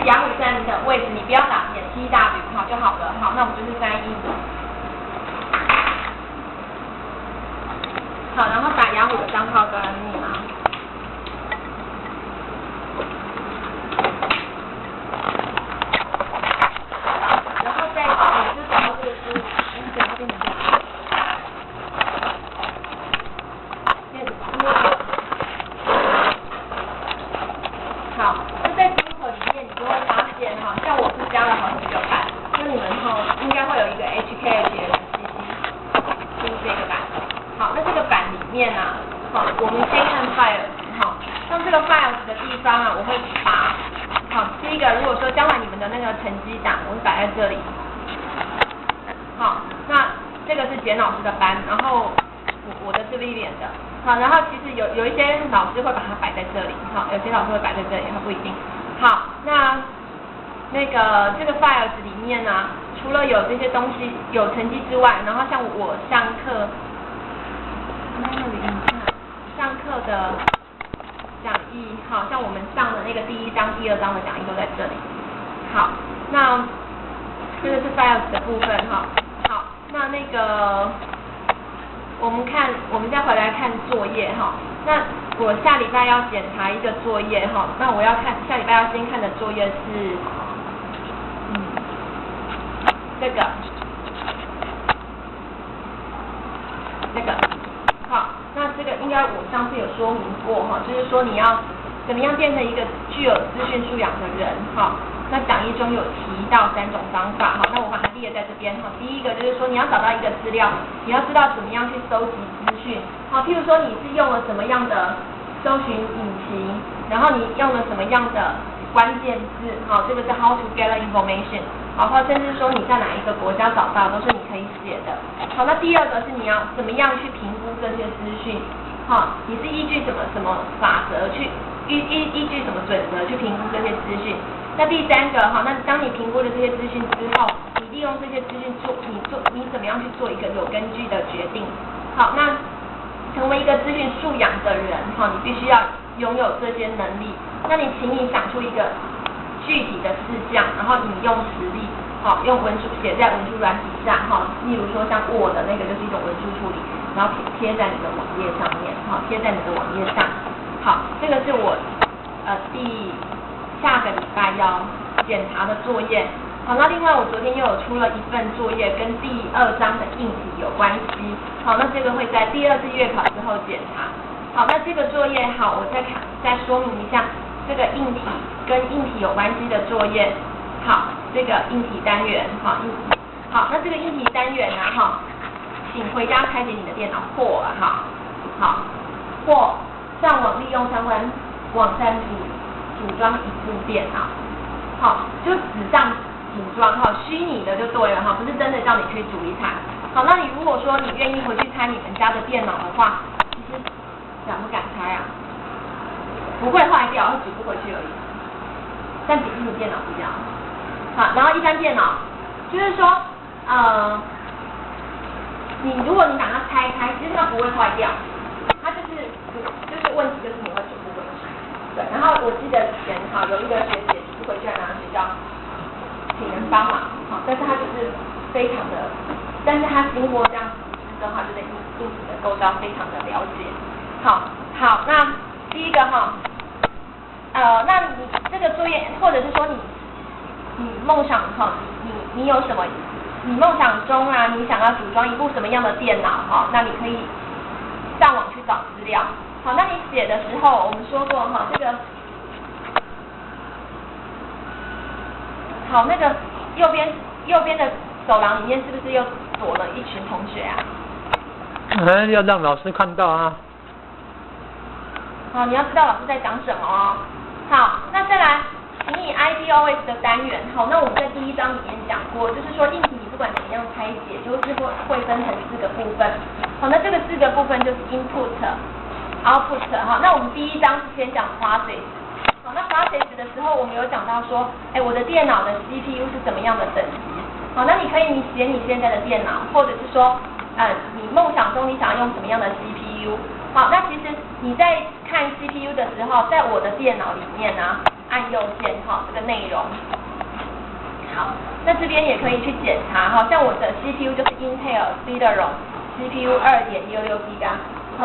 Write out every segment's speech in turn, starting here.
雅虎站的位置，你不要打.tw 好就好了。好，那我们就是翻译。好，然后打雅虎的账号跟密码。然后再就找到这个是，讲到这里。好，就在综合里面，你就会发现哈，像我是加了好几个版，那你们应该会有一个 HKHSCC， 就是这个版。好，那这个版里面啊，好，我们先看 files， 好，像这个 files 的地方啊，我会把，好，第一个如果说将来你们的那个成绩档，我会摆在这里。好，那这个是简老师的班，然后我的是 Lilian 的。好，然后其实有一些老师会把它摆在这里，好，有些老师会摆在这里，它不一定。好，那个这个 files 里面呢，除了有这些东西有成绩之外，然后像我上课，上课的讲义，好像我们上的那个第1章、第2章的讲义都在这里。好，那这个是 files 的部分哈。好，那个。我们现在回来看作业哈。那我下礼拜要检查一个作业哈。那我要下礼拜要先看的作业是，这个，好，那这个应该我上次有说明过哈，就是说你要怎么样变成一个具有资讯素养的人哈。那讲义中有提到3种方法，好，那我把它列在这边哈。第一个就是说你要找到一个资料，你要知道怎么样去搜集资讯，好，譬如说你是用了什么样的搜寻引擎，然后你用了什么样的关键字，好，这个是 how to gather information， 好，或甚至说你在哪一个国家找到，都是你可以写的。好，那第二个是你要怎么样去评估这些资讯，好，你是依据什么法则去依据什么准则去评估这些资讯。那第3个哈，那当你评估了这些资讯之后，你利用这些资讯你怎么样去做一个有根据的决定？好，那成为一个资讯素养的人哈，你必须要拥有这些能力。那你请你想出一个具体的事项，然后引用实例，好，用文书写在文书软体上哈，例如说像 Word 那个就是一种文书处理，然后贴在你的网页上面，好，贴在你的网页上。好，这个是我下个礼拜要检查的作业。好，那另外我昨天又有出了一份作业，跟第2章的硬体有关系。好，那这个会在第2次月考之后检查。好，那这个作业好，我再说明一下这个硬体跟硬体有关系的作业。好，这个硬体单元，好，硬体。好，那这个硬体单元呢，哈，请回家开启你的电脑或上网利用相关网站组装一部电脑，好，就纸上组装哈，虚拟的就对了哈，不是真的叫你去组一台。好，那你如果说你愿意回去开你们家的电脑的话，其实敢不敢开啊？不会坏掉，会组不回去而已。但笔记本电脑不一样。好，然后一般电脑就是说，如果你把它拆开，其实它不会坏掉，它就是问题就是你会组不回去。对，然后我记得以前有一个学姐组不回去来拿学校请人帮忙，好，但是她就是非常的，但是她经过这样的话，就对硬体的构造非常的了解。好，那第一个那你这个作业，或者是说你梦想你有什么？你梦想中啊，你想要组装一部什么样的电脑那你可以上网去找资料。好，那你写的时候，我们说过这个好，那个右边的走廊里面是不是又躲了一群同学啊？要让老师看到啊。好，你要知道老师在讲什么哦。好，那再来，请以 IDOS 的单元，好，那我们在第1章里面讲过，就是说硬体你不管怎么样拆解，就是会分成4个部分。好，那这个4个部分就是 input、output， 好，那我们第1章是先讲 process。好，那 process 的时候，我们有讲到说，我的电脑的 CPU 是怎么样的等级。好，那你可以写你现在的电脑，或者是说，你梦想中你想要用什么样的 CPU。好，那其实你在看 CPU 的时候，在我的电脑里面呢，按右键哈，这个内容。好，那这边也可以去检查哈，像我的 CPU 就是 Intel Celeron CPU 2.66 GHz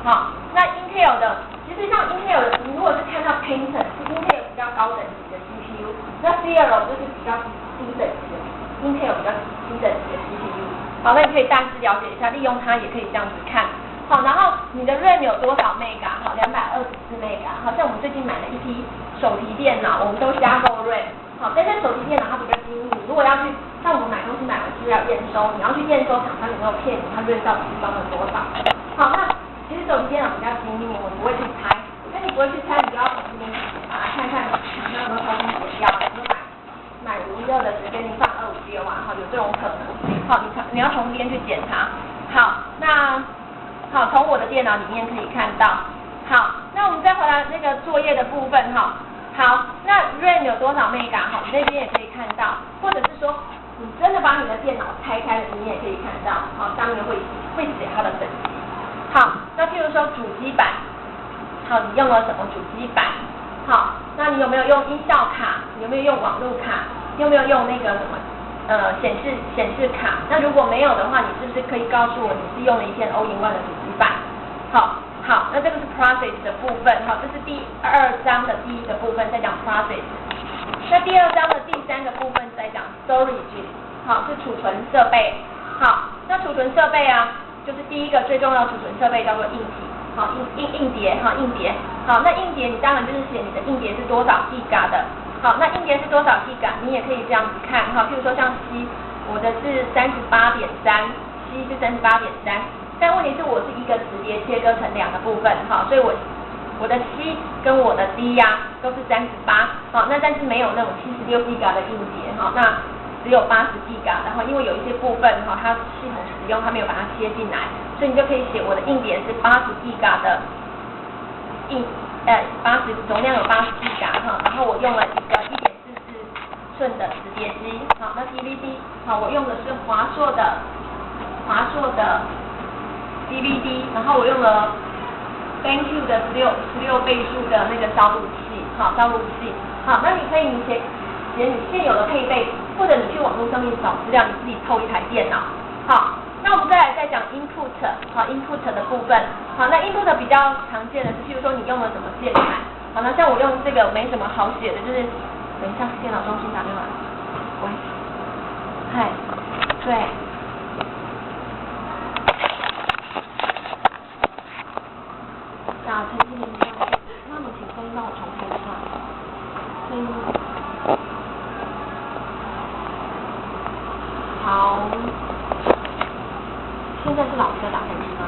哈，那 Intel 的，其实像 Intel 的，你如果是看到 Pentium 是 Intel 比较高等级的 CPU， 那 Celeron 就是比较低等级的 Intel 比较低等级的 CPU。好，那你可以大致了解一下，利用它也可以这样子看。好，然后你的 RAM 有多少 mega？ 好，224 mega。好像我们最近买了一批手提电脑，我们都加购 RAM。好，但是手提电脑它比较精密，如果要去像我们买东西买完是要验收，你要去验收厂商有没有骗你，它 RAM 到底是装了多少？好，那其实手提电脑比较精密，我们不会去猜。那你不会去猜，你就要从这边把它看看厂商有没有偷工减料，有没有买516的直接你放256啊，好，有这种可能。好，你要从这边去检查。好，那好，从我的电脑里面可以看到。好，那我们再回来那个作业的部分哈。好，那 RAM 有多少 mega？ 好，那边也可以看到，或者是说你真的把你的电脑拆开了，你也可以看到。好，上面会写它的等级。好，那譬如说主机板，好，你用了什么主机板？好，那你有没有用音效卡？你有没有用网络卡？你有没有用那个什么显示卡？那如果没有的话，你是不是可以告诉我你是用了一片 All-in-One 的主机板？好，那这个是 process 的部分，好，这是第2章的第1个部分在讲 process。那第2章的第3个部分在讲 storage， 好，是储存设备。好，那储存设备啊，就是第一个最重要的储存设备叫做硬体，好，硬碟，好，硬碟。好，那硬碟你当然就是写你的硬碟是多少 Giga 的。好，那硬碟是多少 Giga？ 你也可以这样子看，哈，譬如说像 C， 我的是 38.3，C 是 38.3， 但问题是我是一个磁碟切割成2个部分，好，所以我的 C 跟我的 D 呀都是38，好，那但是没有那种76 Giga 的硬碟，哈，那只有80 Giga， 然后因为有一些部分哈，它系统使用它没有把它切进来，所以你就可以写我的硬碟是80 Giga 的容量有80 Giga 哈，然后我用了一个1.44寸的磁碟机，好，那 DVD 好，我用的是华硕的 DVD， 然后我用了 BenQ 的16倍数的那个烧录器，好，烧录器，好，那你可以写你现有的配备，或者你去网络上面找资料，你自己凑一台电脑，好。那我们再讲 input， 好 input 的部分，好，那 input 比较常见的是，譬如说你用了什么键盘，好，那像我用这个没什么好写的，就是等一下电脑中心打电话，喂，嗨，对，陈经理，那么请声音让我重复一下，声音，好。现在是老师在打飞机吗？